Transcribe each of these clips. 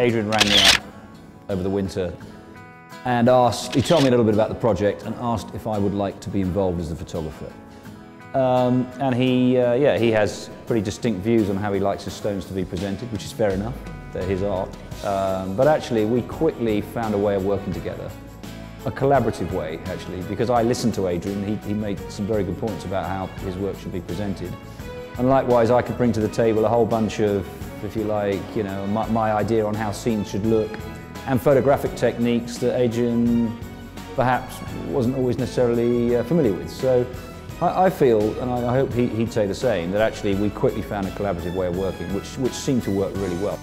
Adrian rang me up over the winter and asked, he told me a little bit about the project and asked if I would like to be involved as the photographer. And he has pretty distinct views on how he likes his stones to be presented, which is fair enough, they're his art. But actually we quickly found a way of working together, a collaborative way actually, because I listened to Adrian, he made some very good points about how his work should be presented. And likewise I could bring to the table a whole bunch of, if you like, you know, my idea on how scenes should look, and photographic techniques that Adrian perhaps wasn't always necessarily familiar with. So I feel, and I hope he'd say the same, that actually we quickly found a collaborative way of working, which seemed to work really well.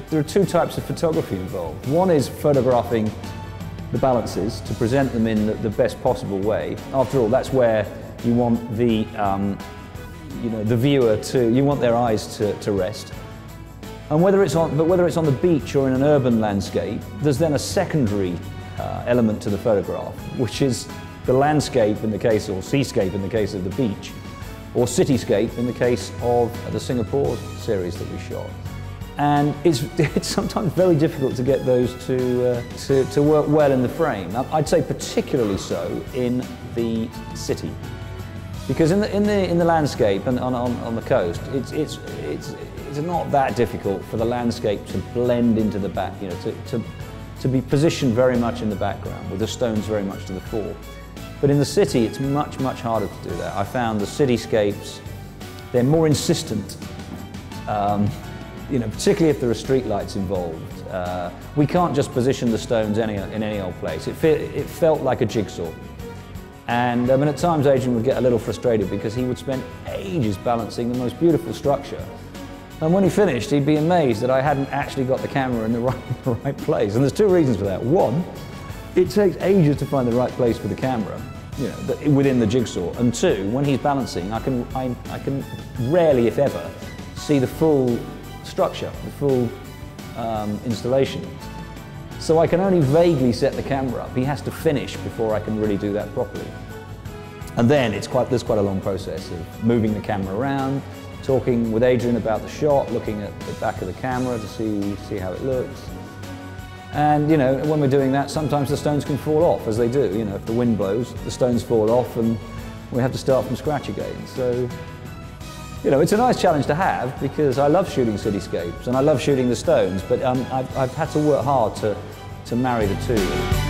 There are two types of photography involved. One is photographing the balances to present them in the best possible way. After all, that's where you want the viewer to, you want their eyes to rest. And whether it's on the beach or in an urban landscape, there's then a secondary element to the photograph, which is the landscape in the case, or seascape in the case of the beach, or cityscape in the case of the Singapore series that we shot. And it's sometimes very difficult to get those to work well in the frame. I'd say particularly so in the city. Because in the landscape and on the coast, it's not that difficult for the landscape to blend into the back, you know, to be positioned very much in the background with the stones very much to the fore. But in the city, it's much harder to do that. I found the cityscapes, they're more insistent, you know, particularly if there are street lights involved. We can't just position the stones in any old place. It felt like a jigsaw. And at times Adrian would get a little frustrated because he would spend ages balancing the most beautiful structure. And when he finished, he'd be amazed that I hadn't actually got the camera in the right place. And there's two reasons for that. One, it takes ages to find the right place for the camera, you know, within the jigsaw. And two, when he's balancing, I can rarely, if ever, see the full structure, the full installation. So I can only vaguely set the camera up. He has to finish before I can really do that properly. And then there's quite a long process of moving the camera around, talking with Adrian about the shot, looking at the back of the camera to see how it looks. And you know, when we're doing that, sometimes the stones can fall off, as they do. You know, if the wind blows, the stones fall off and we have to start from scratch again. So, you know, it's a nice challenge to have because I love shooting cityscapes and I love shooting the stones, but I've had to work hard to marry the two.